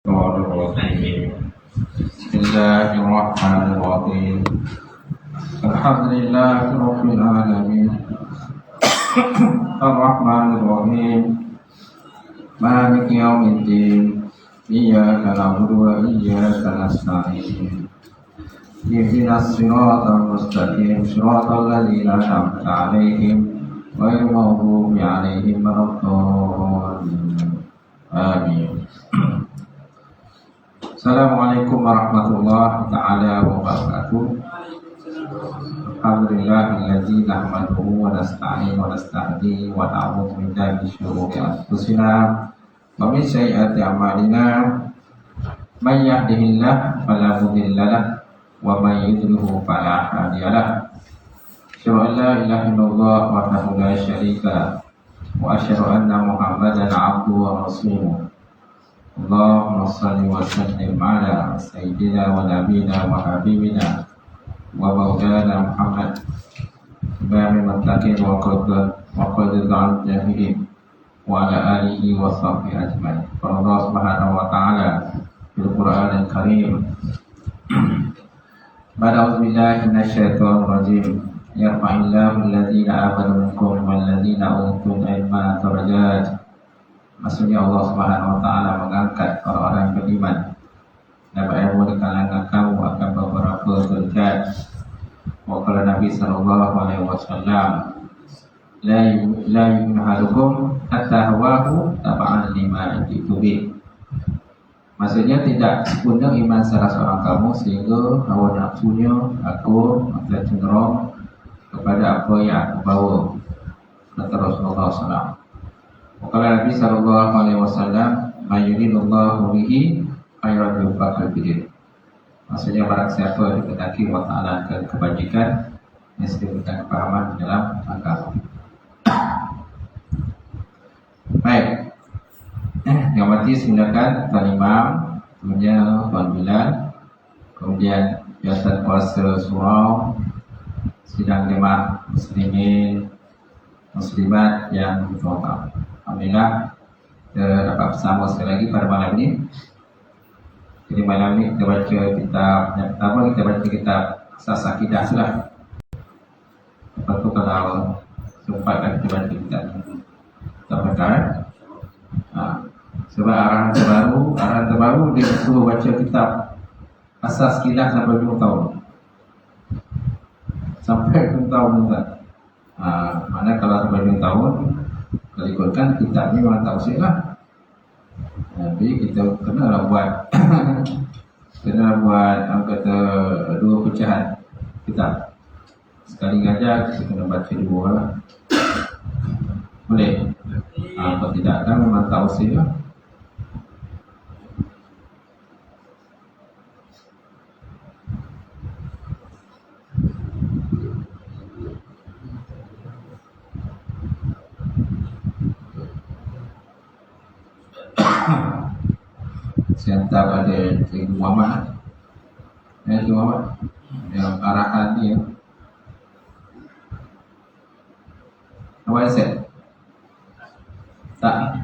Bismillahirrahmanirrahim. Bismillahirrahmanirrahim. Alhamdulillahirabbil alamin. Arrahmanirrahim. Maliki yaumiddin. Iyyaka na'budu wa iyyaka nasta'in. Ihdinas siratal mustaqim. Siratal ladzina an'amta 'alaihim ghairil maghdubi 'alaihim waladdallin. Amin. Assalamualaikum warahmatullahi ta'ala wabarakatuh. Alhamdulillahillazi nahmaduhu wa nasta'inu wa nasta'di wa na'udzu billahi min syururi anfusina wa min sayyiati a'malina. May yahdihillahu fala mudilla lahu wa may yudlilhu fala hadiya lahu. Asyhadu an la ilaha illallah wahdahu la syarika lahu wa asyhadu anna Muhammadan 'abduhu wa rasuluh. Allahumma shalli wa sallim ala sayyidina wa nabiyina wa habibina wa maulana Muhammad imamil muttaqin wa qadil al-jahilin wa ala alihi wa sahbihi ajma'in. Allah subhanahu wa ta'ala fil Qur'an al-Karim Ba'da billahi minasyaitonir rajim. Yarfa'illahu alladhina amanu minkum wal ladzina utul ilma darajat. Maksudnya Allah Subhanahu wa taala mengangkat orang-orang beriman dan berilmu di kalangan kamu akan beberapa derajat. Wa qala Nabi sallallahu alaihi wasallam, la yunhalukum hatta hawahu tab'an lima jitu. Maksudnya tidak sempurna iman salah seorang kamu sehingga hawa nafsunya aku akan cenderung kepada apa yang aku bawa. Kata Rasulullah SAW. Wakala Nabi sallallahu alaihi wasallam, "Mayyidillahu bihi khairan yufaqqih bihi." Maksudnya barang siapa dikehendaki Allah Taala kebajikan, mesti diberikan kepahaman dalam agama. Baik. Yang mati silakan Tuan Imam, kemudian Tuan Bilal, kemudian Ustaz Puasa Surau, sidang jemaah muslimin muslimat yang berdoa. Alhamdulillah kita dapat bersama sekali lagi pada malam ini. Jadi malam ini kita baca kitab yang pertama, kita baca kitab Asas Akidah sudah. Lepas tu kalau sempat kan kita baca kitab perkara. Sebab arahan terbaru dia suruh baca kitab Asas Akidah sampai 2 tahun. Sampai 2 tahun juga. Mana kalau sampai 2 tahun, kalau ikutkan kitab ni memang tak usik lah. Tapi kita kena buat orang kata 2 pecahan kitab. Sekali ngajar kita kena baca 2 lah. Boleh? Kalau tidak kan memang tak usik lah. Saya hantar pada Cikgu Muhammad. Cikgu Muhammad yang arahan dia. Awak set? Tak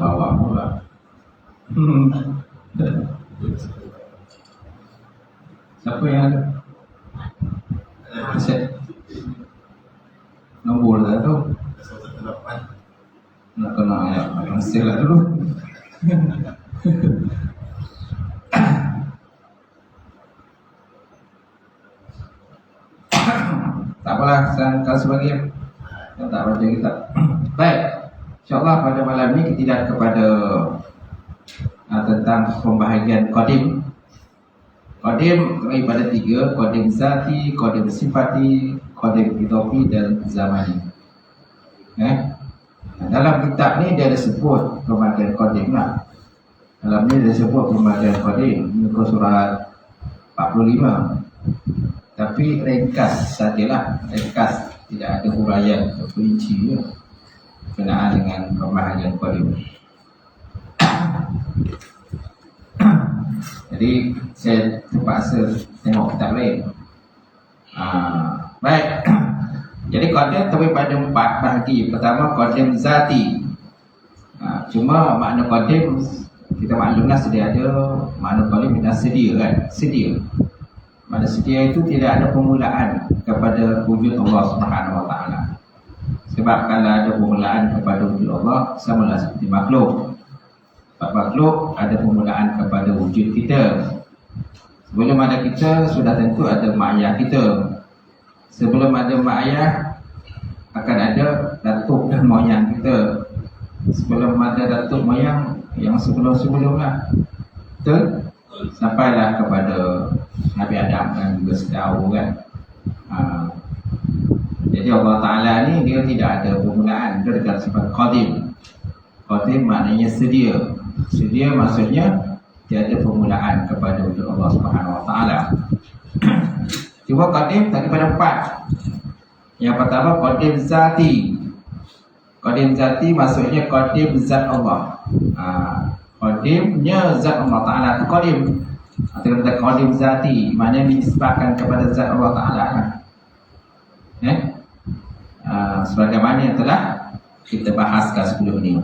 bawa pula. Siapa yang ada? Set nombor dah tu. Nak kena ayat hasil lah dulu. Tak apalah, saya sebagian saya tak baca kitab. Baik, insyaAllah pada malam ini kita kepada tentang pembahagian qadim. Qadim terbagi pada 3, qadim zati, qadim sifati, qadim idafi dan zamani. Dalam kitab ni dia ada sebut pembahagian qadim lah. Dalam ni dia sebut pembahagian qadim, muka surat 45. Tapi ringkas sajalah, ringkas, tidak ada huraian terperinci berkenaan dengan pembahagian qadim. Jadi saya terpaksa tengok kitab lain. Baik. Jadi qadim terbagi pada 4 bahagi. Pertama qadim zati. Cuma makna qadim kita maklumlah sedia ada makna qadim dan sedia kan, sedia. Makna sedia itu tidak ada permulaan kepada wujud Allah Subhanahu Wa Taala. Sebab kalau ada permulaan kepada wujud Allah, samalah seperti makhluk. Sebab makhluk ada permulaan kepada wujud kita. Sebelum ada kita, sudah tentu ada mak ayah kita. Sebelum ada mak ayah, akan ada datuk dan moyang kita. Sebelum ada datuk moyang, yang sebelum-sebelumlah. Betul? Sampailah kepada Nabi Adam kan juga setahu kan. Jadi Allah Ta'ala ni dia tidak ada permulaan. Dia dekat sifat qadim. Qadim maknanya sedia. Sedia maksudnya tiada permulaan kepada wujud Allah Subhanahu Wa Ta'ala. Cuba qadim tadi pada 4. Yang pertama qadim zati. Qadim zati maksudnya qadim zat Allah. Qadimnya zat Allah Ta'ala itu qadim. Atau kata qadim zati, maknanya dinisbahkan kepada zat Allah Ta'ala. Sebagaimana yang telah kita bahaskan sebelum ini.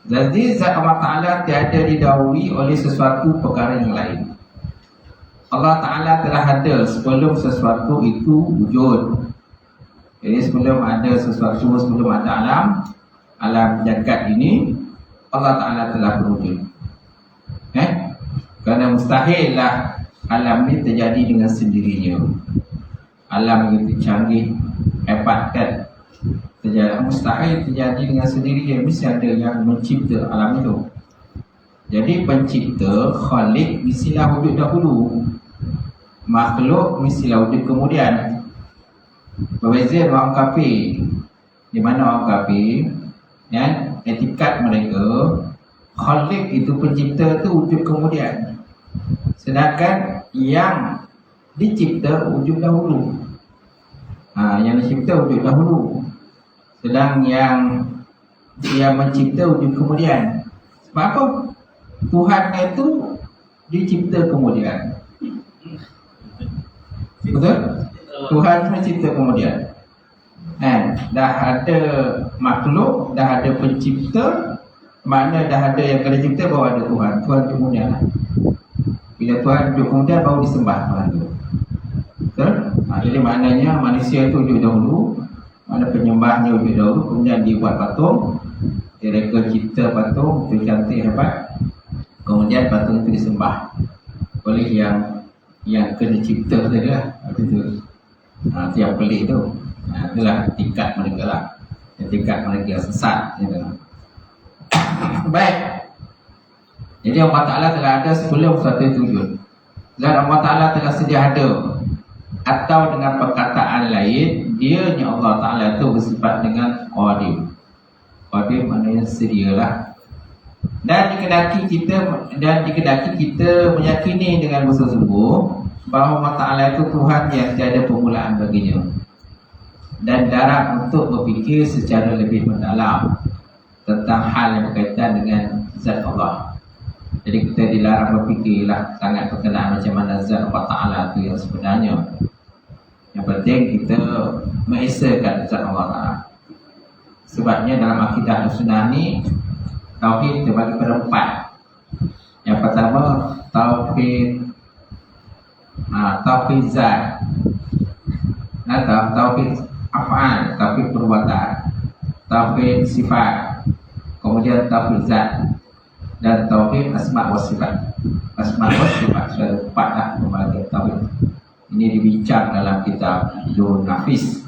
Jadi zat Allah Ta'ala tiada didahului oleh sesuatu perkara yang lain. Allah Ta'ala telah ada sebelum sesuatu itu wujud. Jadi sebelum ada sesuatu, sebelum ada alam jagat ini, Allah Ta'ala telah berwujud. Kerana mustahillah alam ini terjadi dengan sendirinya. Alam begitu canggih, hebat kan, mustahil terjadi dengan sendirinya. Mesti ada yang mencipta alam itu. Jadi pencipta, khalik, mestilah wujud dahulu. Makhluk mestilah wujud kemudian. Berbeza dengan orang kafir. Di mana orang kafir dan etikat mereka, khalik itu pencipta itu wujud kemudian. Sedangkan yang dicipta wujud dahulu. Yang dicipta wujud dahulu. Sedang yang mencipta wujud kemudian. Sebab apa? Tuhan itu dicipta kemudian. Betul? Tuhan mencipta kemudian. Dah ada makhluk, dah ada pencipta, makna dah ada yang kena cipta, baru ada Tuhan. Tuhan kemudian. Bila Tuhan wujud kemudian, baru disembah Tuhan itu. Betul? Jadi maknanya manusia itu wujud dahulu, mana penyembahnya wujud dahulu, kemudian dibuat patung, mereka cipta patung, itu cantik hebat, kemudian patung itu disembah oleh yang kena cipta tadi lah. Itu yang pelik tu. Itulah tingkat mereka lah. Tingkat mereka sesat gitu. Baik. Jadi Allah Ta'ala telah ada sebelum suatu itu wujud. Dan Allah Ta'ala telah sedia ada. Atau dengan perkataan lain, dia Allah Ta'ala itu bersifat dengan qadim. Qadim maknanya sedialah. Dan dikedaki kita meyakini dengan bersungguh bahawa Allah Ta'ala itu Tuhan yang tiada permulaan baginya. Dan darat untuk berfikir secara lebih mendalam tentang hal yang berkaitan dengan zat Allah. Jadi kita dilarang berfikirlah sangat berkenaan macam mana zat Allah Ta'ala itu yang sebenarnya. Yang penting kita mengesakan zat Allah Ta'ala. Sebabnya dalam akidah Sunnah ni, tauhid terbagi pada 4. Yang pertama tauhid zat, tauhid af'al, tauhid perbuatan, tauhid sifat, kemudian tauhid zat, dan tauhid asma' wa sifat. Asma' wa sifat sudah 4 lah pembagian tauhid. Ini dibincang dalam kitab Nurul Nafis.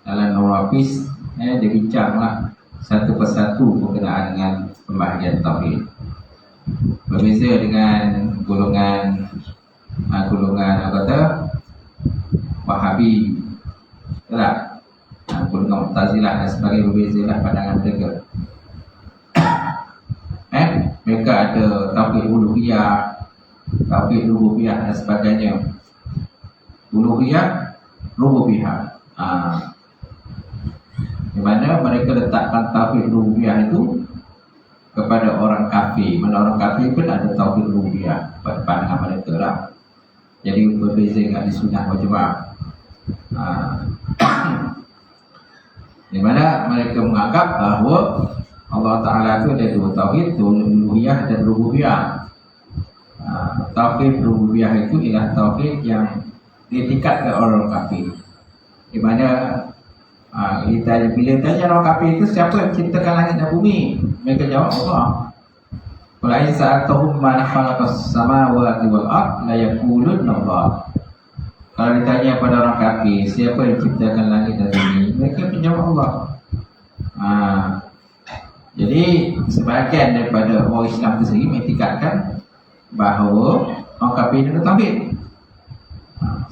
Dalam Nurul Nafis dibincanglah satu persatu berkenaan dengan pembahagian tauhid. Berbeza dengan golongan apa kata Wahabi, tak? Golongan Mu'tazilah dan sebagainya, berbezalah pandangan mereka. Mereka ada tauhid uluhiyah, tauhid rububiyah dan sebagainya. Uluhiyah, rububiyah. Di mana mereka letakkan tauhid rububiyah itu kepada orang kafir. Mana orang kafir pun ada tauhid rububiyah pada pandangan mereka lah. Jadi berbeza dengan di Sunnah wal Jamaah. Di mana mereka menganggap bahawa Allah Ta'ala itu ada dua tauhid, uluhiyah dan rububiyah. Tauhid rububiyah itu ialah tauhid yang ditingkatkan oleh orang kafir. Di mana bila tanya orang kafir itu siapa yang ciptakan langit dan bumi, mereka jawab Allah. Qul in sa'altahum man khalaqas samawati wal ard la yaqulunna Allah. Kalau ditanya pada orang kafir siapa yang ciptakan langit dan bumi, mereka menjawab Allah. Jadi sebahagian daripada orang Islam itu sendiri mengitikadkan bahawa orang kafir itu ada tauhid.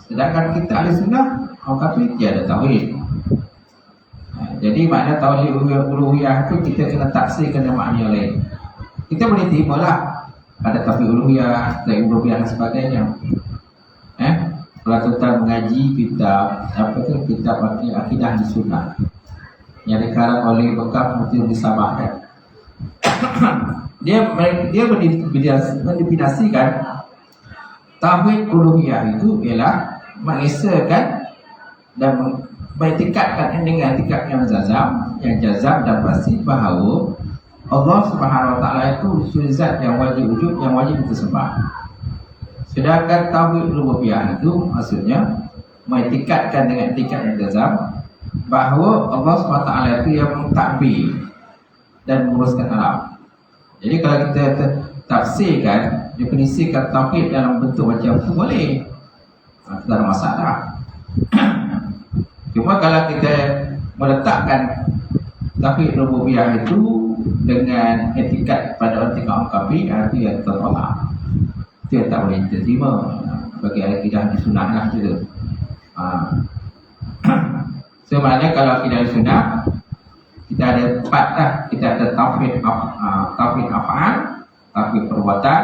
Sedangkan kita ahli sunnah, orang kafir tiada tauhid. Jadi makna tauhid uluhiyah itu kita kena tafsirkan dengan makna yang lain. Kita boleh terima lah ada tauhid uluhiyah, tauhid rububiyah dan sebagainya. Kalau kita mengaji kitab kitab akidah di sunnah yang dikarang oleh Bekam Mufti disabahkan. dia mendefinisikan tauhid uluhiyah itu ialah mengesahkan dan meningkatkan dengan tingkat yang jazam dan pasti bahawa Allah Subhanahu Wa Taala itu zat yang wajib wujud, yang wajib disembah. Sedangkan tauhid rububiyah itu maksudnya meningkatkan dengan tingkat yang jazam bahawa Allah SWT itu yang mentadbir dan menguruskan alam. Jadi kalau kita tafsirkan, definisikan tauhid dalam bentuk macam itu boleh, tidak ada masalah. Cuma kalau kita meletakkan tauhid rububiyah itu dengan etikat pada orang kafir, itu yang tertolak, itu tak boleh diterima bagi akidah di sunnah lah gitu. Sebenarnya kalau kita di sunnah, kita ada 4 lah. Kita ada tauhid af'al, tauhid perbuatan,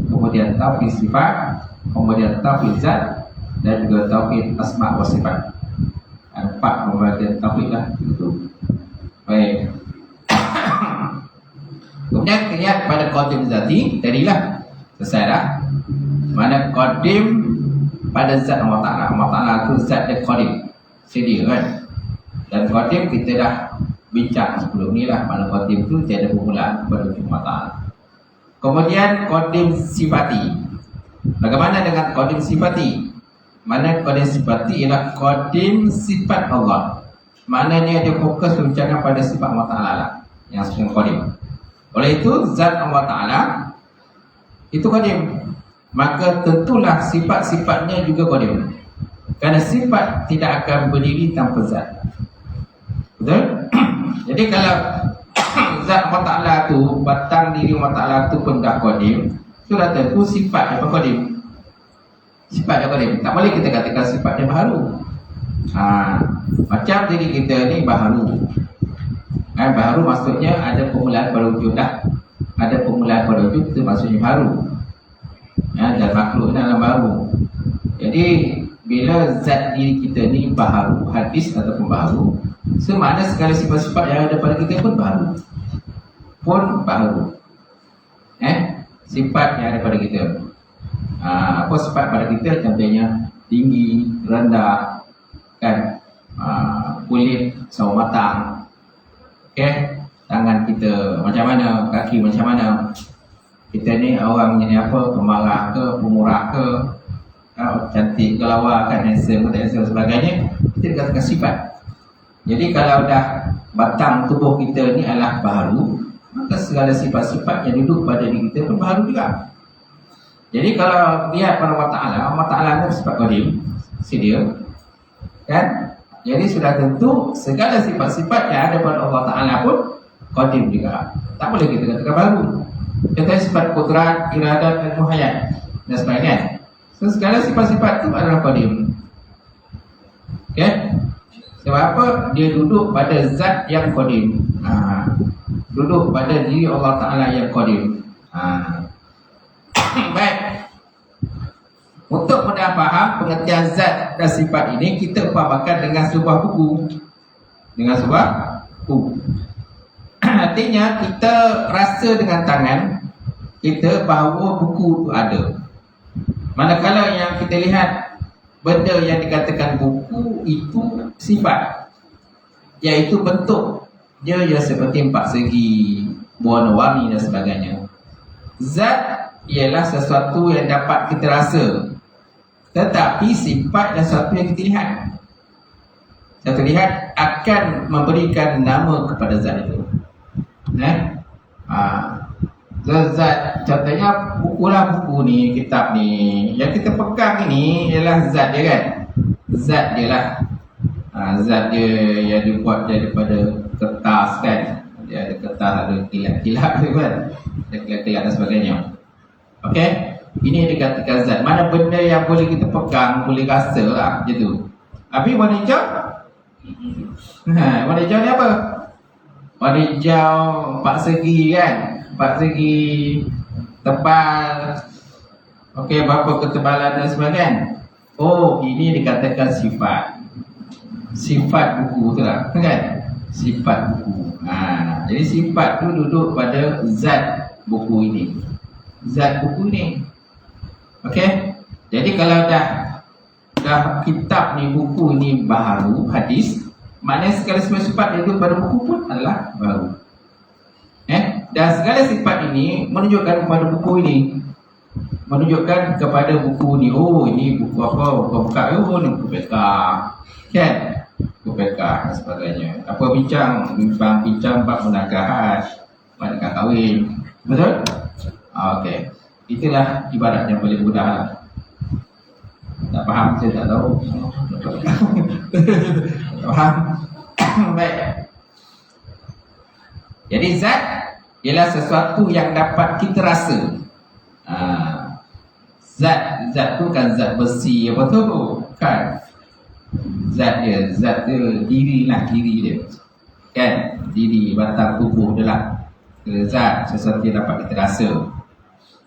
kemudian tauhid sifat, kemudian tauhid zat, dan juga tauhid asma wa sifat. Ada 4 pembagian tauhid lah itu. Baik. Kemudian kita lihat pada qadim zati, tadilah selesai dah. Mana qadim pada zat Allah Ta'ala. Allah Ta'ala itu zat dia qadim, sedia kan. Dan qadim kita dah bincang sebelum ni lah. Mana qadim itu tiada permulaan pada Allah Ta'ala. Kemudian qadim sifati. Bagaimana dengan qadim sifati? Mana qadim sifati ialah qadim sifat Allah. Maknanya dia fokus bincang pada sifat Allah Ta'ala lah, yang sesuai qadim. Oleh itu zat Allah Ta'ala itu qadim, maka tentulah sifat-sifatnya juga qadim. Kerana sifat tidak akan berdiri tanpa zat. Betul? Jadi kalau zat Allah Ta'ala tu, batang diri Allah Ta'ala tu pun dah qadim, sudah tentu sifat yang qadim. Sifat yang qadim. Tak boleh kita katakan sifat yang baru. Macam diri kita ni baru. Baru maksudnya ada permulaan pada wujud dah. Ada permulaan pada wujud itu maksudnya baru. Dan makhluk dalam baru. Jadi bila zat diri kita ni baharu, hadis ataupun baharu, semakna segala sifat-sifat yang ada pada kita pun baharu. Sifat yang ada pada kita. Apa sifat pada kita? Contohnya tinggi, rendah, kan, kulit sawo matang, tangan kita macam mana, kaki macam mana. Kita ni orang ni apa, pemarah ke, pemurah ke, cantik ke lawa, kan, handsome ke, handsome sebagainya, kita dikatakan sifat. Jadi kalau dah batang tubuh kita ni adalah baharu, maka segala sifat-sifat yang duduk pada diri kita pun baharu juga. Jadi kalau lihat pada Allah Ta'ala ni sifat qadim, sedia, kan? Jadi sudah tentu segala sifat-sifat yang ada pada Allah Ta'ala pun qadim juga. Tak boleh kita katakan baru. Contohnya sifat qudrat, iradat dan muhayyad dan sebagainya. So segala sifat-sifat itu adalah qadim. Sebab apa? Dia duduk pada zat yang qadim. Duduk pada diri Allah Ta'ala yang qadim. Baik. Untuk mudah faham pengertian zat dan sifat ini, kita fahamkan dengan sebuah buku. Artinya kita rasa dengan tangan kita bahawa buku itu ada. Manakala yang kita lihat benda yang dikatakan buku itu sifat, iaitu bentuk dia yang seperti 4 segi, warna-warni dan sebagainya. Zat ialah sesuatu yang dapat kita rasa, tetapi sifat adalah sesuatu yang kita lihat. Kita lihat akan memberikan nama kepada zat itu. Zat, contohnya buku ni, kitab ni, yang kita pegang ini ialah zat dia kan. Zat dia lah. Zat dia yang dibuat daripada kertas kan. Dia ada kertas, ada kilat-kilat tu kan. Ada kilat-kilat dan sebagainya. Okey, ini yang dikatakan zat. Mana benda yang boleh kita pegang, boleh rasa lah macam tu. Habis warna hijau? Warna hijau ni apa? Warna hijau 4 segi kan. 4 segi tebal. Okey, berapa ketebalan dan sebagainya. Oh, ini dikatakan sifat. Sifat buku tu lah kan? Sifat buku. Jadi sifat tu duduk pada zat buku ini. Zat buku ini. Okey. Jadi kalau dah kitab ni, buku ni baru, hadis, maknanya segala sifat yang duduk pada buku pun adalah baru. Dan segala sifat ini menunjukkan kepada buku ini. Menunjukkan kepada buku ni. Oh, ini buku apa? Buka-buka. Oh, ni buku peka. Kan? Buku peka dan sebagainya. Apa bincang bab munakahat, nikah kahwin. Betul? Okey. Itulah ibarat yang paling mudah lah. Tak faham, saya tak tahu. Tak faham. Baik. Jadi zat ialah sesuatu yang dapat kita rasa. Zat tu kan zat besi apa tu kan. Zat dia diri dia. Kan? Diri batang tubuh dia lah. Zat sesuatu yang dapat kita rasa.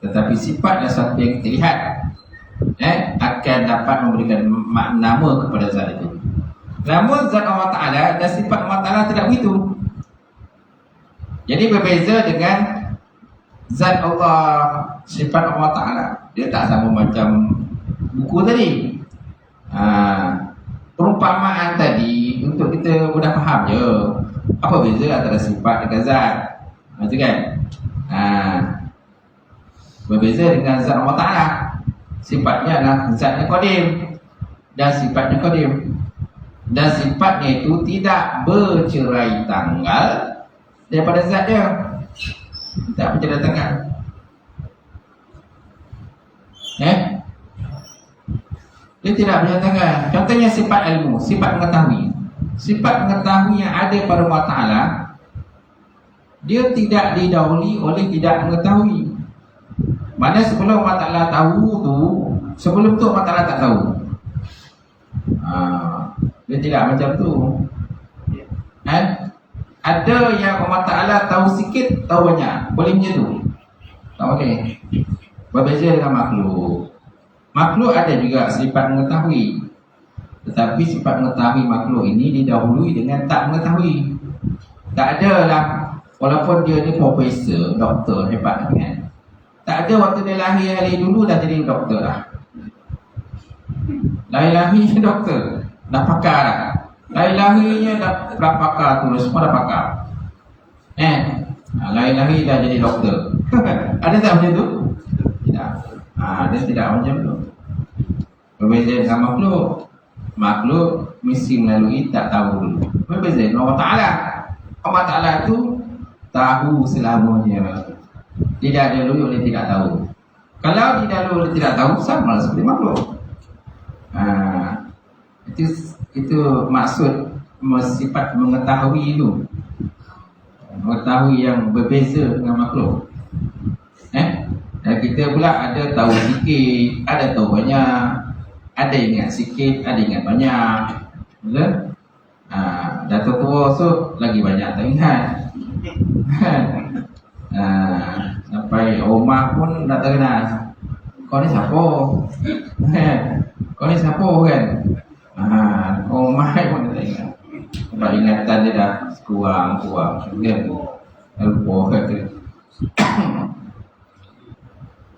Tetapi sifat adalah sesuatu yang kita lihat. Akan dapat memberikan nama kepada zat itu. Namun zat Allah Ta'ala dan sifat Allah Ta'ala tidak begitu. Jadi berbeza dengan zat Allah, sifat Allah Ta'ala. Dia tak sama macam buku tadi. Perumpamaan tadi untuk kita mudah faham je. Apa beza antara sifat dengan zat? Macam kan? Berbeza dengan zat Allah Ta'ala. Sifatnya adalah zatnya qadim dan sifatnya qadim. Dan sifatnya itu tidak bercerai tanggal daripada zat dia. Tak bercerai tanggal. Dia tidak bercerai tanggal. Contohnya sifat ilmu, sifat mengetahui. Sifat mengetahui yang ada pada Allah Ta'ala, dia tidak didahului oleh tidak mengetahui. Mana sebelum Allah Ta'ala tahu tu, sebelum tu Allah Ta'ala tak tahu. Dia tidak macam tu. Ada yang Allah Ta'ala tahu sikit, tahu banyak. Boleh macam tu? Tak boleh. Berbeza dengan makhluk. Makhluk ada juga sifat mengetahui. Tetapi sifat mengetahui makhluk ini didahului dengan tak mengetahui. Tak adalah, walaupun dia ni profesor, doktor, hebat kan. Tak ada waktu dia lahir hari dulu dah jadi doktor dah. Lahir-lahirnya doktor, dah pakar dah. Lahir-lahirnya dah pakar tu, semua dah pakar. Lahir-lahir dah jadi doktor. Ada tak macam tu? Tidak. Dia tidak macam tu. Berbeza dengan makhluk. Makhluk mesti melalui tak tahu dulu. Berbeza dengan Allah Ta'ala. Allah Ta'ala tu tahu selamanya. Tidak dahului oleh tidak tahu. Kalau didahului oleh tidak tahu, sama seperti makhluk. Itu maksud sifat mengetahui itu. Mengetahui yang berbeza dengan makhluk. Dan kita pula ada tahu sikit, ada tahu banyak, ada ingat sikit, ada ingat banyak. Betul? Dah tua so lagi banyak tak ingat. Sampai rumah pun tak terkenal. Kau ni siapa? Kau ni siapa kan? Rumah pun tak ingat. Sebab ingatan dia dah kurang. Dia lupa kata.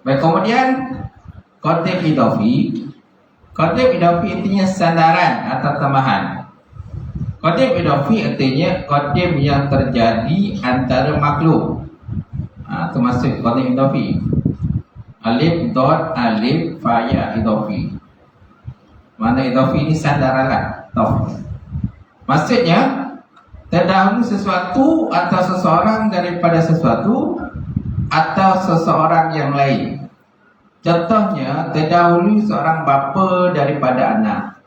Baik, kemudian qadim idafi. Qadim idafi artinya sandaran atau tambahan. Qadim idafi artinya qadim yang terjadi antara makhluk. termasuk qadim idafi. Alif dot alif fa ya idafi. Mana idafi ini sandaran taf. Maksudnya terdahulu sesuatu atau seseorang daripada sesuatu atau seseorang yang lain. Contohnya, terdahulu seorang bapa daripada anak.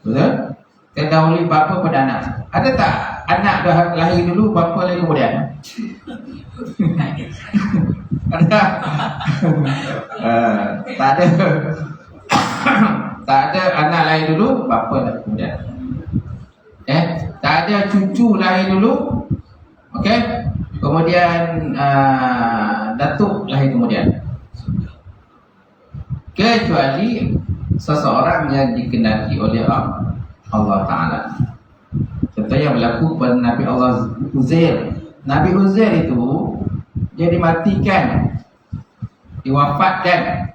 Betul? Terdahulu bapa pada anak. Ada tak anak dah lahir dulu, bapa lagi kemudian? Ada? Tak ada. Tak ada anak lahir dulu, bapa lagi kemudian. Tak ada cucu lahir dulu, okey. Kemudian datuk lahir kemudian. Kecuali seseorang yang dikehendaki oleh Allah Ta'ala. Contoh yang berlaku pada Nabi Allah Uzair. Nabi Uzair itu dia dimatikan, diwafatkan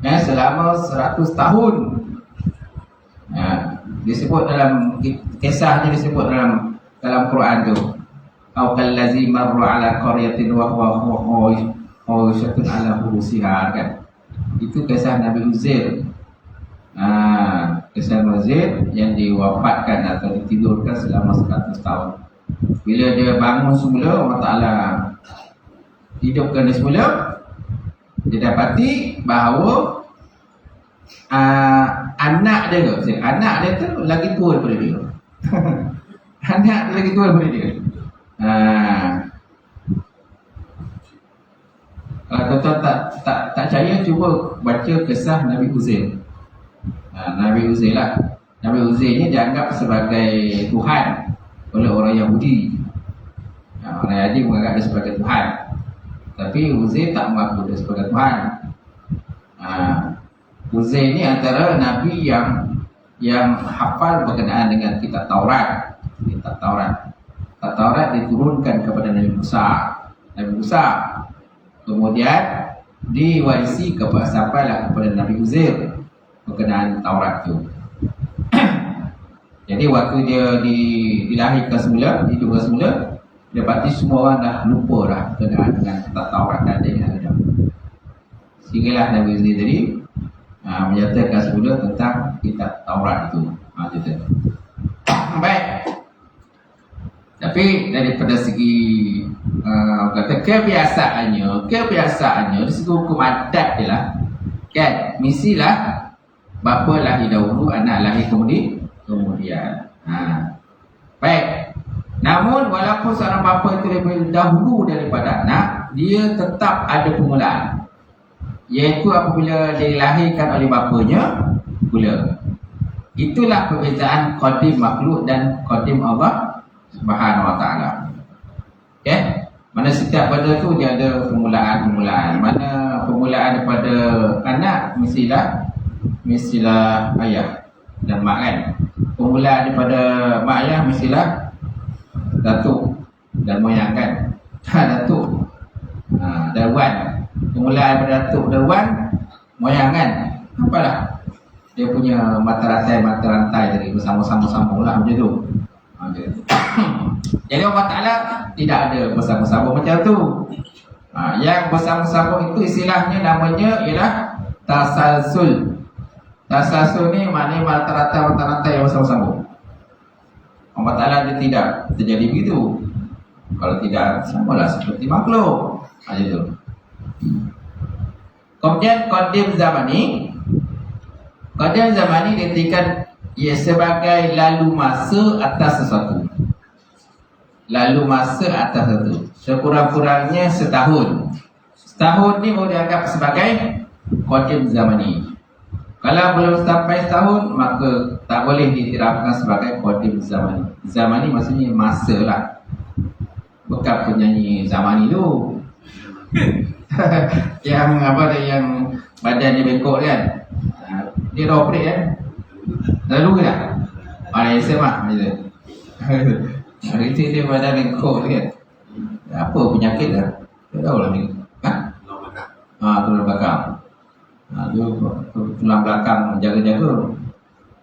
selama 100 tahun. Disebut dalam kisahnya, disebut dalam Quran tu. Au kallazi marra ala qaryatin wa huwa khawshatun ala furusiha, kan. Itu kisah Nabi Uzair. Kisah Nabi Uzair yang diwafatkan atau ditidurkan selama 100 tahun. Bila dia bangun semula, Allah Ta'ala hidupkan dia semula, dia dapati bahawa anak dia tu lagi tua daripada dia. Anak dia lagi tua daripada dia. Kalau tuan-tuan tak percaya, cuba baca kisah Nabi Uzair. Nabi Uzair lah. Nabi Uzair ni dianggap sebagai Tuhan oleh orang Yahudi. Orang Yahudi menganggap dia sebagai Tuhan, tapi Uzair tak mengaku dia sebagai Tuhan. Uzair ni antara Nabi yang hafal berkenaan dengan kitab Taurat. Kitab Taurat diturunkan kepada Nabi Musa. Kemudian diwarisi sampailah kepada Nabi Uzair berkenaan Taurat tu. Jadi waktu dia dilahirkan semula, hidupkan semula, dia pasti semua orang dah lupa dah berkenaan dengan kitab Taurat dan yang ada. Sehinggalah Nabi Uzair tadi menyatakan semula tentang kitab Taurat itu. Gitu. Baik. Tapi daripada segi kata kebiasaannya dari segi hukum adat dia lah, kan, mestilah bapa lahir dahulu, anak lahir kemudian. Baik. Namun walaupun seorang bapa itu lebih dahulu daripada anak, dia tetap ada permulaan, iaitu apabila dia dilahirkan oleh bapanya pula. Itulah perbezaan qadim makhluk dan qadim Allah Subhanahu Wa Ta'ala. Okay? Mana setiap benda tu dia ada permulaan. Mana permulaan daripada anak mestilah ayah dan mak, kan. Permulaan daripada mak ayah mestilah datuk dan moyang, kan. Datuk dan wan. Permulaan daripada datuk dan wan, moyang, kan. Apalah dia punya mata rantai tadi bersama-sama lah macam tu. Jadi Allah Ta'ala tidak ada bersama-sama macam tu. Yang bersama-sama itu istilahnya namanya ialah tasalsul. Tasalsul ni maknanya mata rantai yang bersama-sama. Allah Ta'ala dia tidak terjadi begitu. Kalau tidak, samalah seperti makhluk. Macam tu. Kemudian qadim zamani diartikan ia sebagai lalu masa atas sesuatu. Sekurang-kurangnya setahun. Setahun ni boleh dianggap sebagai qadim zamani. Kalau belum sampai setahun, maka tak boleh diterapkan sebagai qadim zamani. Zamani maksudnya masa lah. Bukan penyanyi zamani tu. Yang badan dia bengkok, kan. Dia dah operate, kan. Lalu ke tak? Yang SMA macam tu. Hari tu dia badan bengkok, kan. Apa penyakit dah? Tak tahu lah ni. Tulang belakang. Tulang belakang jaga-jaga.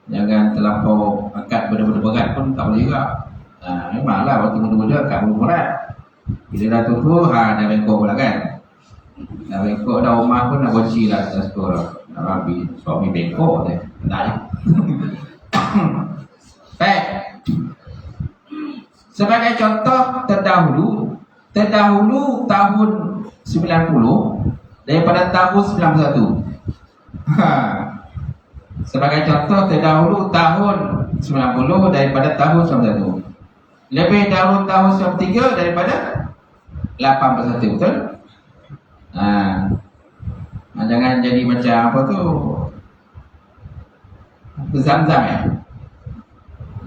Jangan terlampau angkat benda-benda berat pun tak boleh juga. Memanglah waktu muda-muda angkat benda berat. Bila dah tumbuh, dah bengkok pula kan. Dah bengkok, dah rumah pun dah bocil lah. Dah sekolah. Dah rabi, suami bengkok je. Tak lah. Baik. Sebagai contoh, terdahulu tahun 90 daripada tahun 91. Sebagai contoh, terdahulu tahun 90 daripada tahun 91. Lebih dahulu tahun 93 daripada 81, betul? Jangan jadi macam apa tu, Zam-Zam ya.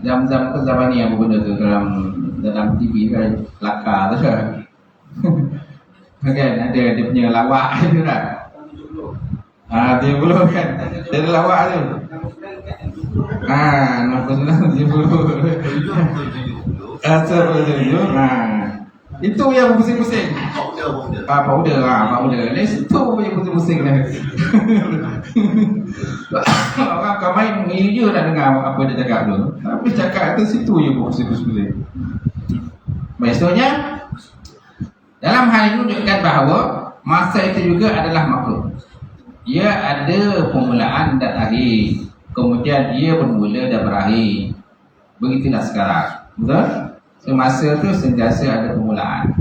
Zam-Zam ke zaman ni apa benda tu dalam TV kan, kelakar tu kan. Kan ada dia punya lawak tu kan. Dia belum kan. Dia ada lawak tu. 69. Itu yang pusing-pusing. Powder. Ni situ yang pusing-pusing dah. Orang akan main ni je nak dengar apa dia cakap tu. Tapi cakap tu situ je pusing-pusing. Maksudnya dalam hal ini menunjukkan bahawa masa itu juga adalah makhluk. Ia ada permulaan dan akhir. Kemudian ia bermula dan berakhir. Begitulah sekarang. Betul? So, masa tu sentiasa ada permulaan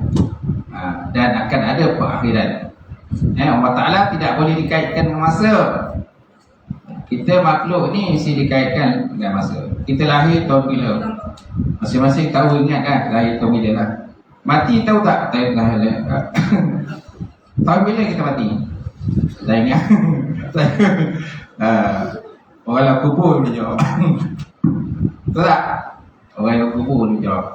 dan akan ada perakhiran. Allah Ta'ala tidak boleh dikaitkan dengan masa. Kita makhluk ni mesti dikaitkan dengan masa. Kita lahir tahun bila? Masing-masing tahu, ingat kan lahir tahun bila lah. Mati tahu tak? Tahu lahir. Tahun bila kita mati? Tak ingat. Orang yang kubur dia jawab. Betul tak? Orang yang kubur dia jawab.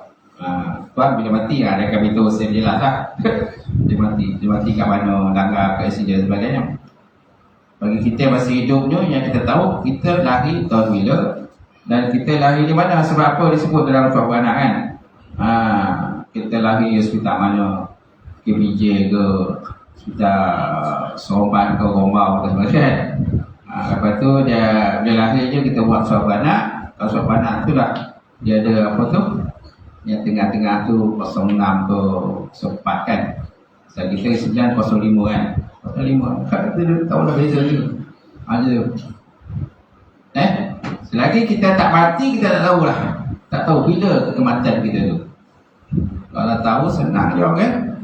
Tuan bila mati dia akan beritahu saya jelas tak? Dia mati kat mana, langgar kat aksiden dan sebagainya. Bagi kita masih hidupnya, yang kita tahu kita lahir tahun bila dan kita lahir di mana. Sebab apa disebut dalam surat beranak kan? Kita lahir hospital mana, KPJ ke, hospital Sorban ke, Rombau ke sebagainya. Lepas tu dia lahir je kita buat surat beranak. Kalau surat beranak tu lah dia ada apa tu, yang tengah-tengah tu 06 ke 04 kan. So kita 905 kan. 05 kat tu tahu dah beza ni. Ada tu. Selagi kita tak mati, kita tak tahulah. Tak tahu bila kematian kita tu. Kalau tahu senang jawab kan.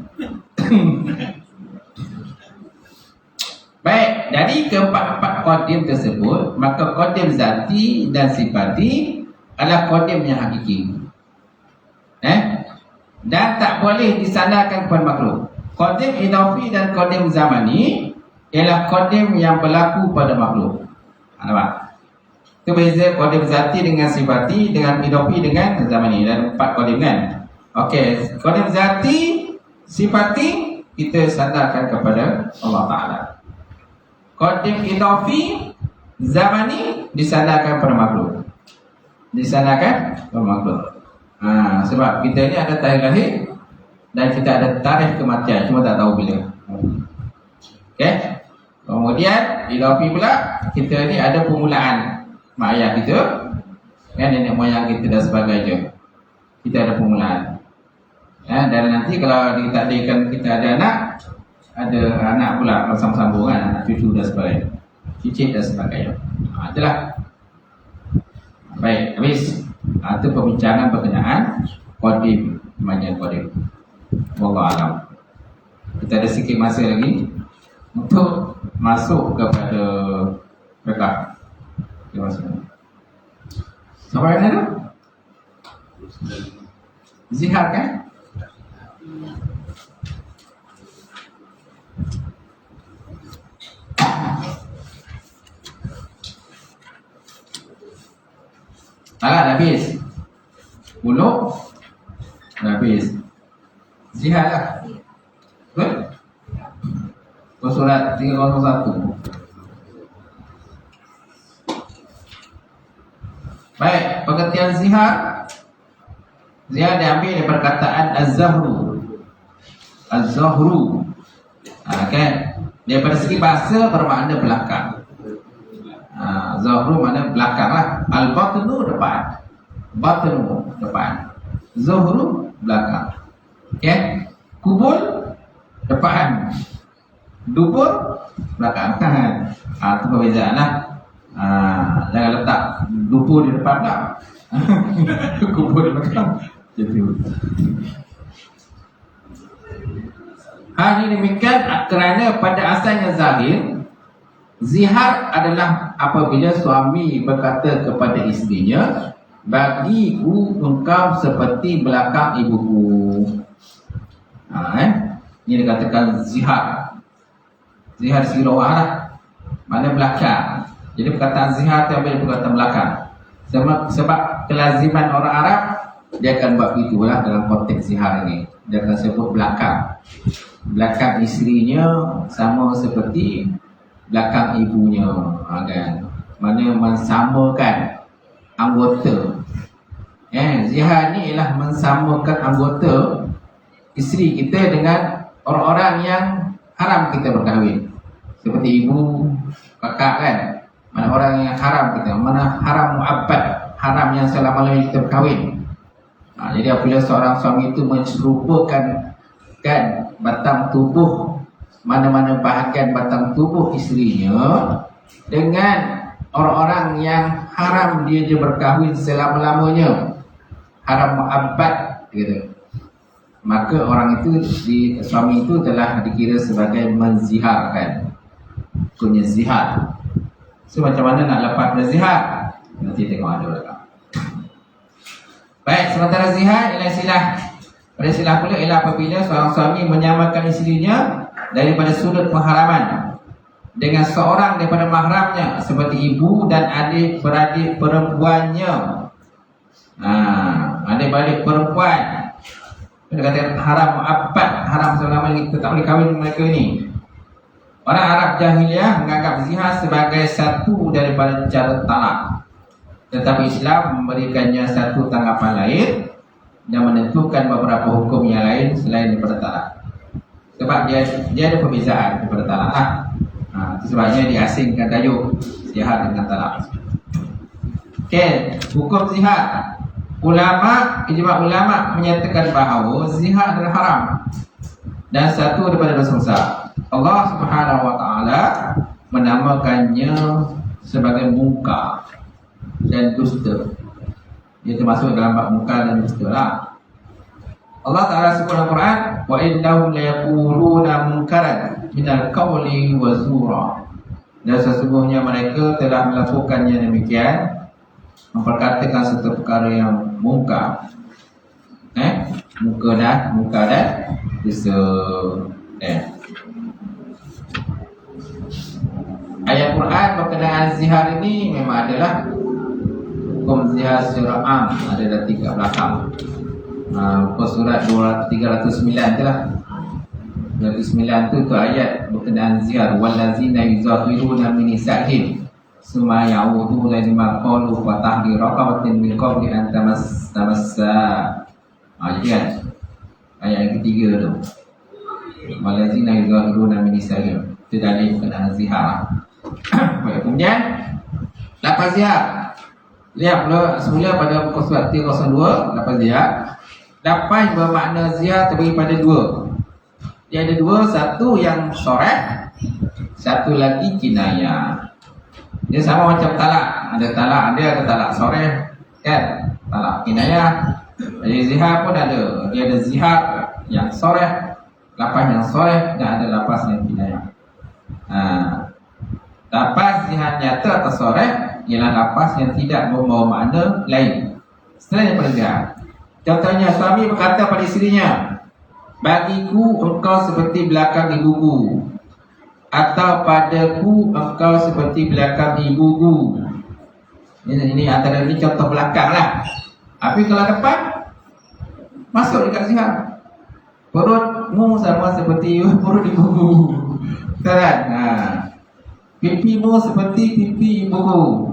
Baik, dari keempat-empat qadim tersebut, maka qadim zati dan sifati adalah qadim yang hakiki. Dan tak boleh disandarkan kepada makhluk. Qadim idafi dan qadim zamani ialah qadim yang berlaku pada makhluk. Nampak? Itu beza qadim zati dengan sifati, dengan idafi dengan zamani. Dan empat qadim kan. Okey, qadim zati, sifati kita sandarkan kepada Allah Ta'ala. Qadim idafi, zamani disandarkan pada makhluk. Disandarkan pada makhluk. Sebab kita ni ada tarikh lahir dan kita ada tarikh kematian, cuma tak tahu bila. Okey. Kemudian idafi pula, kita ni ada permulaan mak ayah kita, kan, nenek moyang kita dan sebagainya. Kita ada permulaan. Dan nanti kalau ditakdirkan kita ada anak pula bersama-sama kan, anak cucu dan sebagainya, cicit dan sebagainya. Itulah. Baik, habis. Itu pembincangan berkenaan qadim, manyan qadim. Wallahu a'lam. Kita ada sikit masa lagi untuk masuk kepada rekah. Terima kasih. Sampai mana tu? Zihar kan? Dah habis. Buluk dah habis. Zihar lah. Betul? Surat 301. Baik, pengertian zihar. Zihar diambil dari perkataan az-zahru. Az-zahru. Kan? Daripada segi bahasa bermakna belakang. Zahru makna belakang lah. Al-batnu depan. Batnu depan. Zuhru belakang. Okay? kubur depan, dubur belakang. Itu perbezaan lah. Jangan letak dubur di depan tak. Kubur di belakang. Jadi ini demikian kerana pada asalnya zahir, zihar adalah apabila suami berkata kepada isterinya, bagiku engkau seperti belakang ibuku. Ini dikatakan zihar. Zihar sirawah lah, mana belakang. Jadi perkataan zihar itu ambil perkataan belakang. Sebab kelaziman orang Arab, dia akan buat itulah dalam konteks zihar ini. Dia akan sebut belakang. Belakang isterinya sama seperti belakang ibunya, kan? Mana mensamakan anggota. Zihar ni ialah mensamakan anggota isteri kita dengan orang-orang yang haram kita berkahwin. Seperti ibu, kakak kan. Mana orang yang haram kita, mana haram mu'abbad, haram yang selama-lamanya kita berkahwin. Jadi apabila seorang suami itu menyerupakan kan batang tubuh, mana-mana bahagian batang tubuh isterinya dengan orang-orang yang haram dia berkahwin selama-lamanya, haram mu'abbad gitu, maka orang itu suami itu telah dikira sebagai menziharkan, punya zihar. So macam mana nak lepas pada zihar? Nanti tengok ada belakang. Baik, sementara zihar ialah silah. Pada silah pula ialah apabila seorang suami menyamakan isterinya daripada sudut pengharaman dengan seorang daripada mahramnya, seperti ibu dan adik-beradik perempuannya. Adik-beradik perempuan, kita kata haram mu'abbad, haram selama kita tak boleh kahwin dengan mereka ini. Orang Arab jahiliah menganggap zihar sebagai satu daripada cara talak, tetapi Islam memberikannya satu tanggapan lain dan menentukan beberapa hukum yang lain selain daripada talak. Sebab dia ada perbezaan daripada talak lah. Sebabnya diasingkan tajuk zihar dengan talak. Okey, hukum zihar. Ijma' ulama menyatakan bahawa zihar adalah haram dan satu daripada dosa besar. Allah Subhanahu wa taala menamakannya sebagai munkar dan dusta. Dia termasuk dalam bab munkar dan dusta lah. Allah Ta'ala sebut dalam Quran, wa innahum la yaquluna munkaran minal qawli wa zura. Dan sesungguhnya mereka telah melakukannya demikian, memperkatakan satu perkara yang munkar. Munkar dan dusta. Ayat Quran berkenaan zihar ini memang adalah hukum zihar secara am, ada dah 3 belakang. Surat 309 tu lah. 309 tu ayat berkenaan zihar. Wallazina yuzahiruna min nisa'ihim summa ya'uduna lima qalu wa tahriru raqabatin min qabli an tamassa. Jadi kan ayat yang ketiga tu, wallazina yuzahiruna min nisa'ihim, itu dalil berkenaan zihar. Kemudian lapan zihar. Lihat pula semula pada muka surat 302, lapan zihar. Lapan bermakna zihar terbagi pada 2. Dia ada 2, satu yang soreh, satu lagi kinayah. Dia sama macam talak. Ada talak, ada talak soreh kan, talak kinayah. Jadi zihar pun ada. Dia ada zihar yang soreh, lapan yang soreh, dan ada lapas yang kinayah. Lapas zihar nyata atau soreh ialah lapas yang tidak membawa makna lain selain daripada zihar. Contohnya, suami berkata pada isterinya, bagiku engkau seperti belakang ibuku, atau padaku engkau seperti belakang ibuku. Ini antara ini contoh belakang lah. Tapi kalau depan, masuk dekat zihar. Perutmu sama seperti perut ibuku, kan? Pipimu seperti pipi ibuku.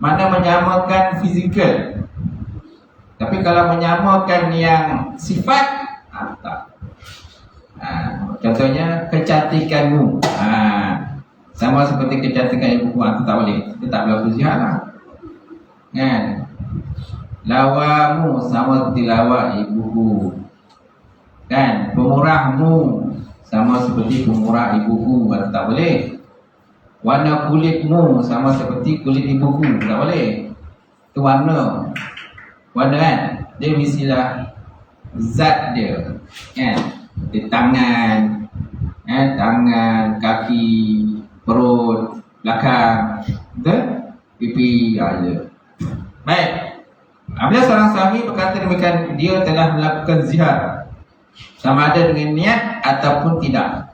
Mana menyamakan fizikal. Tapi kalau menyamakan yang sifat, tak. Contohnya kecantikanmu, sama seperti kecantikan ibuku, itu tak boleh. Dia tak boleh berzihar lah, kan? Lawamu sama seperti lawa ibuku. Kan, pemurahmu sama seperti pemurah ibuku, tak boleh. Warna kulitmu sama seperti kulit ibuku, tak boleh. Itu warna kan, dia mestilah zat dia, kan. Di tangan, tangan, kaki, perut, belakang, betul? Pipi ada. Baik. Apabila seorang suami berkata demikian, dia telah melakukan zihar, sama ada dengan niat ataupun tidak,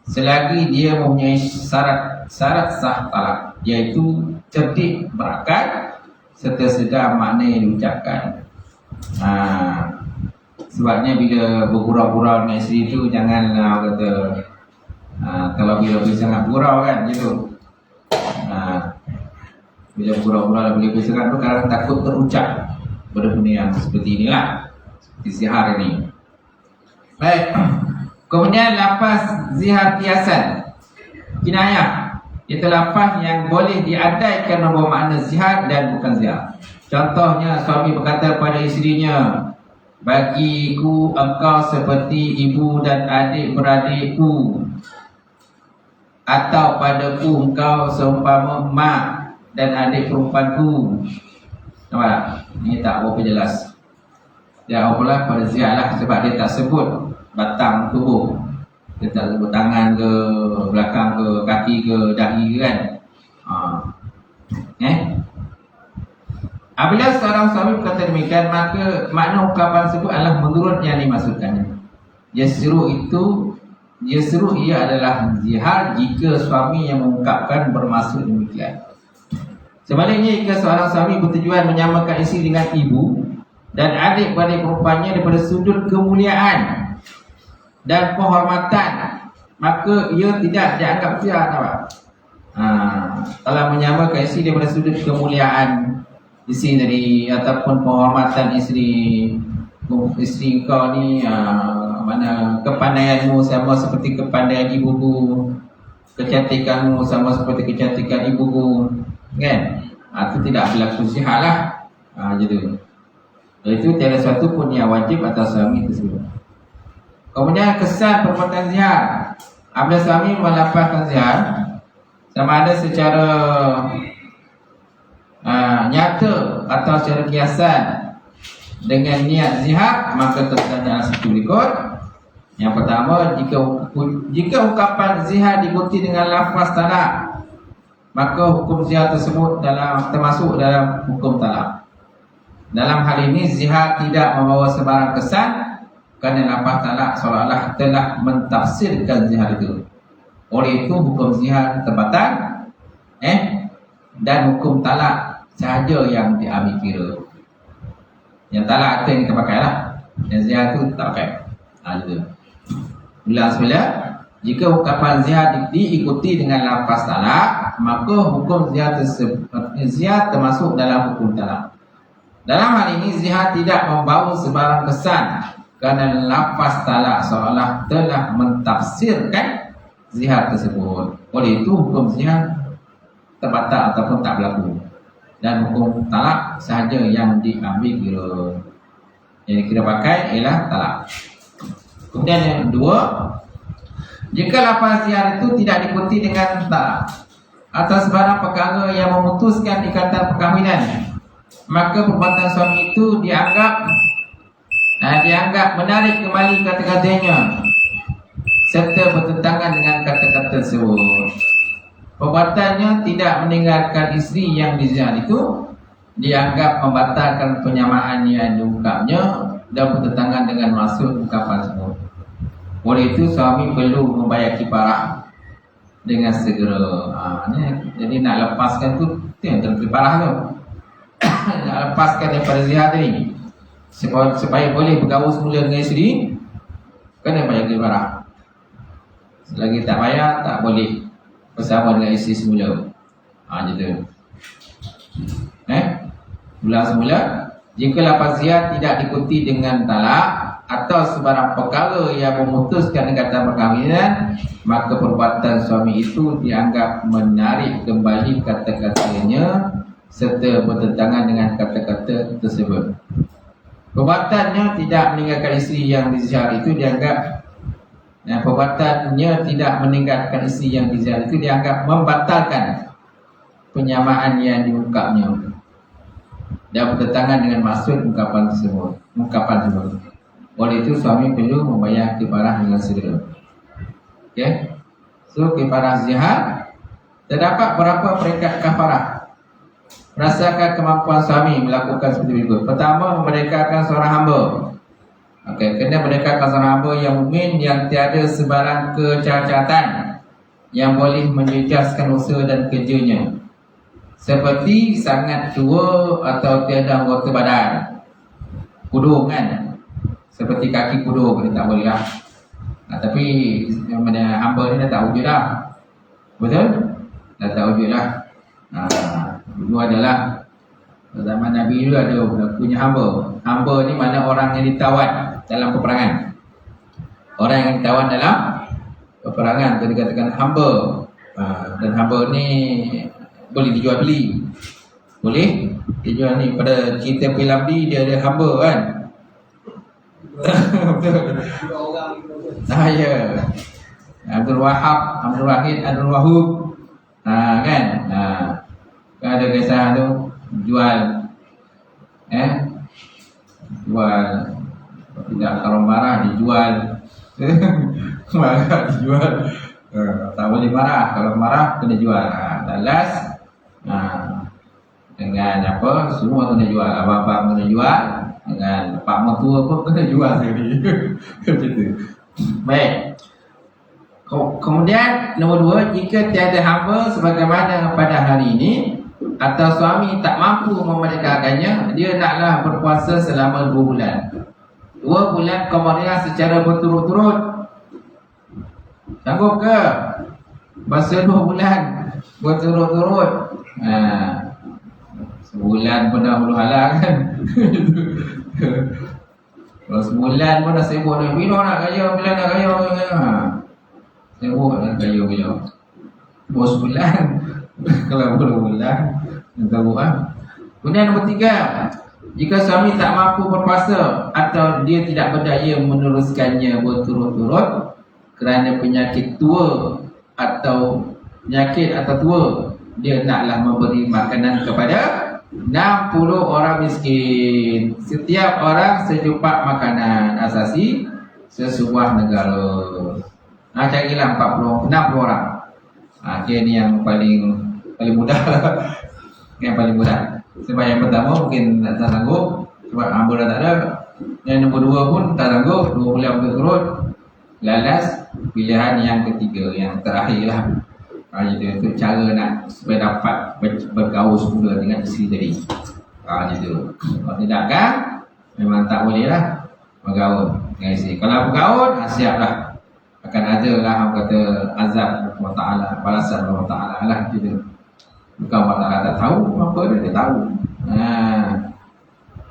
selagi dia mempunyai syarat sah talak, iaitu cerdik berakal serta sedar makna yang diucapkan. Sebabnya bila bergurau-gurau dengan isteri tu, janganlah kata kalau bila sangat gurau kan gitu. Bila gurau-gurau bila sangat tu, kadang takut terucap benda-benda yang seperti inilah, seperti zihar ini. Baik. Kemudian lafaz zihar kiasan, kinayah, itu lafaz yang boleh diadaikan membawa makna zihar dan bukan zihar. Contohnya, suami berkata pada isterinya, bagiku engkau seperti ibu dan adik-beradikku, atau padaku engkau seumpama mak dan adik perempuanku. Nampak tak? Ini tak berapa jelas. Dia apalah pada zihar lah, sebab dia tak sebut batang tubuh. Dia tak sebut tangan ke, belakang ke, kaki ke, dahi ke kan. Apabila seorang suami berkata demikian, maka makna ungkapan tersebut adalah menurut yang dimaksudkannya. Yasru ia adalah zihar jika suami yang mengungkapkan bermaksud demikian. Sebaliknya, jika seorang suami bertujuan menyamakan isteri dengan ibu dan adik-beradik perempuannya daripada sudut kemuliaan dan penghormatan, maka ia tidak dianggap zihar. Kalau menyamakan isteri daripada sudut kemuliaan isteri tadi ataupun penghormatan isteri kau ni, mana kepandaianmu sama seperti kepandaian ibuku, kecantikanmu sama seperti kecantikan ibuku, kan? Itu tidak berlaku zihar lah. Gitu. Itu tiada satu pun yang wajib atas suami tersebut. Kemudian kesan perbuatan zihar. Apabila suami melafazkan zihar, sama ada secara nyata atau secara kiasan dengan niat zihar, maka kesannya seperti berikut. Yang pertama, jika ungkapan zihar diikuti dengan lafaz talak, maka hukum zihar tersebut termasuk dalam hukum talak. Dalam hal ini, zihar tidak membawa sebarang kesan, kerana lafaz talak seolah-olah telah mentafsirkan zihar itu. Oleh itu, hukum zihar terbatal, dan hukum talak sahaja yang diambil kira. Yang talak itu yang kita pakai lah, yang zihar itu tak pakai. Gitu. Ulang semula. Jika ungkapan zihar diikuti dengan lafaz talak, maka hukum zihar termasuk dalam hukum talak. Dalam hal ini, zihar tidak membawa sebarang kesan, kerana lafaz talak seolah telah mentafsirkan zihar tersebut. Oleh itu, hukum zihar terbatal ataupun tak berlaku, dan hukum talak sahaja yang diambil kira. Yang kita pakai ialah talak. Kemudian yang kedua, jika lafaz zihar itu tidak diikuti dengan talak atau sebarang perkara yang memutuskan ikatan perkahwinan, maka perbuatan suami itu dianggap menarik kembali kata-katanya serta bertentangan dengan kata-kata tersebut. Perbuatannya tidak meninggalkan isteri yang dizihar itu dianggap membatalkan penyamaan yang diungkapnya dan bertentangan dengan maksud ungkapan tersebut. Oleh itu, suami perlu membayar kifarah dengan segera. Jadi nak lepaskan tu yang kifarah tu. Nak lepaskan daripada zihar tadi, supaya boleh bergaul semula dengan isteri, kena bayar kifarah. Selagi tak bayar, tak boleh bersama dengan isteri semula. Gitu. Ulang semula. Jika lafaz zihar tidak diikuti dengan talak atau sebarang perkara yang memutuskan ikatan perkahwinan, maka perbuatan suami itu dianggap menarik kembali kata-katanya serta bertentangan dengan kata-kata tersebut. Perbuatannya tidak meninggalkan isteri yang dizihar itu dianggap, perbuatannya tidak meninggalkan isteri yang dizihar itu dianggap membatalkan penyamaan yang diungkapnya dan bertentangan dengan maksud ungkapan tersebut. Oleh itu suami perlu membayar kafarah dengan segera. Okey. So kafarah zihar terdapat beberapa peringkat kafarah. Berdasarkan kemampuan suami melakukan seperti berikut. Pertama, memerdekakan seorang hamba. Okey, kena merdekakan seorang hamba yang mukmin yang tiada sebarang kecacatan yang boleh menjejaskan usaha dan kerjanya. Seperti sangat tua atau tiada anggota badan. Kudung kan? Seperti kaki kudung, dia tak boleh lah. Tapi hamba ni dah tak wujud dah. Betul? Dah tak wujud lah. Dulu adalah zaman Nabi dulu ada punya hamba. Hamba ni mana orang yang ditawan dalam peperangan. Orang yang ditawan dalam peperangan itu dikatakan hamba. Dan hamba ni boleh dijual beli. Boleh dijual ni. Pada cerita Pilamdi dia ada hamba kan. Ya. Abdul Wahab, Abdul Wahid, Abdul Wahub. Kan? Kan ada kisah tu jual jual tidak, kalau marah dijual. Marah dijual. Tak boleh marah, kalau marah kena jual. Last dengan apa semua kena jual. Abang-abang kena jual, dengan pak mertua pun kena jual sekali. Macam tu. Baik. Kemudian nombor 2, jika tiada hamba sebagaimana pada hari ini atau suami tak mampu memerdekakannya, dia naklah berpuasa selama 2 bulan. 2 bulan Qamariah secara berturut-turut. Sanggup ke? Puasa 2 bulan berturut-turut. Sebulan pun dah hulu halal kan. Kalau sebulan pun dah sibuk nak bila nak kaya, bila nak kaya. Sibuk nak kaya bila. Bos sebulan. Kalau 2 bulan tahu ah. Kemudian nombor 3, jika suami tak mampu berpuasa atau dia tidak berdaya meneruskannya berturut-turut kerana penyakit tua atau tua, dia naklah memberi makanan kepada 60 orang miskin. Setiap orang sejumpa makanan asasi sesebuah negara. Carilah 60 orang. Dia ni yang paling mudah lah. Yang paling mudah. Sebab yang pertama mungkin tak sanggup, sebab hamba dah tak ada. Yang nombor 2 pun tak sanggup, 2 bulan berturut. Lalas pilihan yang ketiga, yang terakhir lah. Itu cara nak supaya dapat bergaul semula dengan isteri tadi. Gitu. Kalau tidak kan, memang tak boleh lah bergaul dengan isteri. Kalau bergaul, siap lah. Akan ada lah kata azab Allah Ta'ala, balasan Allah Ta'ala lah gitu. Bukan Allah Ta'ala tak tahu, apa dia tahu.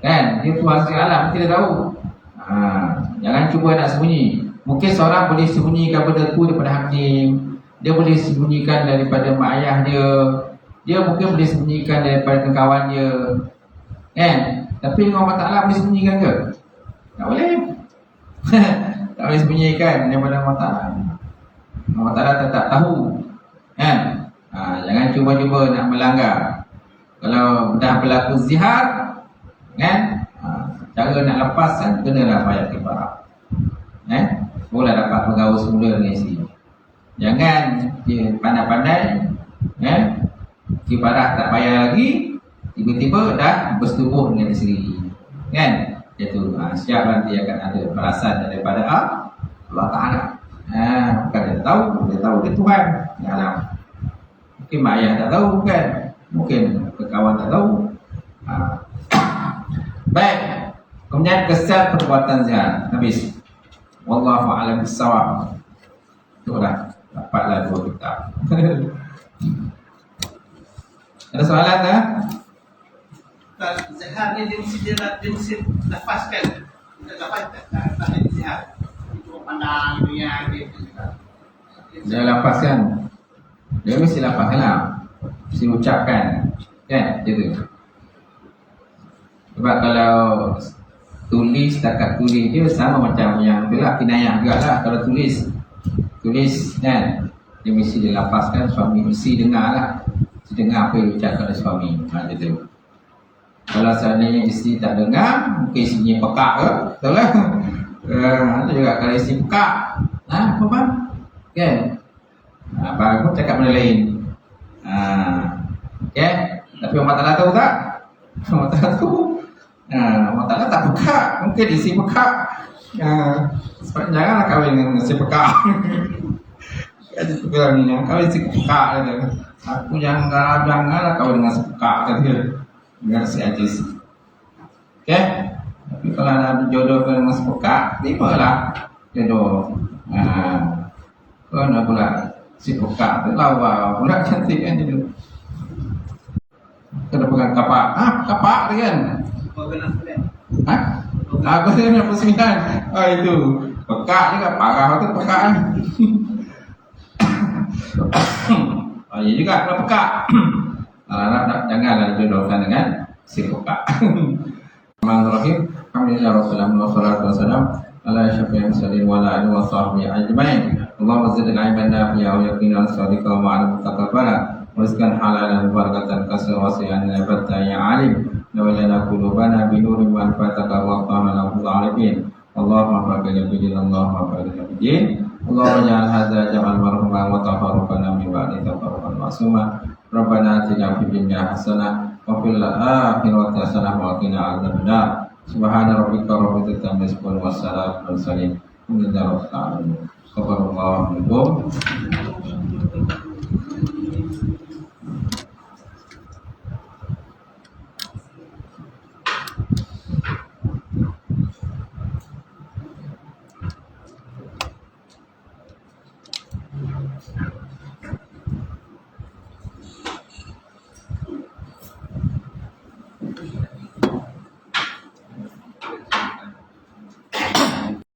Kan, dia Tuhan sekalian alam, kita tahu. Jangan cuba nak sembunyi. Mungkin seorang boleh sembunyikan benda tu daripada hakim, dia boleh sembunyikan daripada mak ayah dia, dia mungkin boleh sembunyikan daripada kawan dia, kan? Tapi Allah Ta'ala boleh sembunyikan ke? Tak boleh. Tak boleh sembunyikan daripada Allah Ta'ala. Allah Ta'ala tetap tahu, kan? Jangan cuba-cuba nak melanggar. Kalau dah berlaku zihar, kan? Cara nak lepaskan, kenalah bayar kafarah. Boleh dapat bergaul semula dengan isteri. Jangan dia pandai-pandai, kafarah tak bayar lagi, tiba-tiba dah bersetubuh dengan isteri, kan? Itu siap nanti akan ada balasan daripada Allah Ta'ala. Bukan dia tahu dia Tuhan yang alam. Mungkin mak ayah tak tahu kan, mungkin kawan tak tahu. Baik. Kemudian kesal perbuatan zihar. Habis. Wallahu a'lam bissawab. Itulah, dapatlah 2 kitab. Ada soalan tak? Zihar ni dia mesti lepaskan. Lepas tak ada zihar. Itu pandang dunia gitu. Dia lepaskan. Dia mesti lepaskan lah. Mesti ucapkan. Kan? Gitu. Sebab kalau Tulis, setakat tulis dia sama macam yang itulah kinayah juga lah. Kalau tulis kan, dia mesti dilapaskan, suami mesti dengar lah, mesti dengar apa yang diucapkan oleh suami. Gitu. Kalau seandainya isteri tak dengar, mungkin isterinya pekak ke, betul lah. Ada juga kalau isteri pekak, apa bang? Kan? Bagus cakap benda lain. Okay? Tapi orang tak tahu tak? Orang tak tahu. Orang tak tak pekak, mungkin isteri pekak. Sebab janganlah kahwin dengan isteri pekak. Jadi tu bilang ni, jangan kahwin isteri pekak. Aku janganlah kahwin dengan isteri pekak. Dengan si Ajis. Okay? Tapi kalau nak jodohkan dengan sepekak, timalah jodoh. Kalau nak pula si pekak tu lawa pula cantik kan dia. Kena pegang kapak. Kapak dia kan? Organ sembilan. Aku dia punya persembilan. Itu. Pekak juga, parah tu pekak kan. Ya juga kalau pekak. Janganlah dijodohkan dengan si pekak. Bismillahirrahmanirrahim. Alhamdulillah wassalatu wassalamu ala asyrafil mursalin wa ala alihi wa sahbihi ajma'in. Allahumma zidna ilman nafi'a wa yaqinan shadiqan wa 'ilman mutaqabbala wa rizqan halalan barakatan katsiran wasi'an nabata ya 'alim. Nawalana qulubana bi nurin manfaataka wa qamana bil 'arifin. Allahumma faqina bi din, Allahumma faqina bi din. Allahumma ja'al hadza jam'an marhuman wa tafarruqana min ba'di tafarruqan ma'suma. Rabbana atina fid dunya hasanah wa fil akhirati hasanah wa qina adzabannar. Subhana rabbika rabbil izzati amma yasifun wa salamun alal mursalin. Alhamdulillahi rabbil alamin. Subhanallah.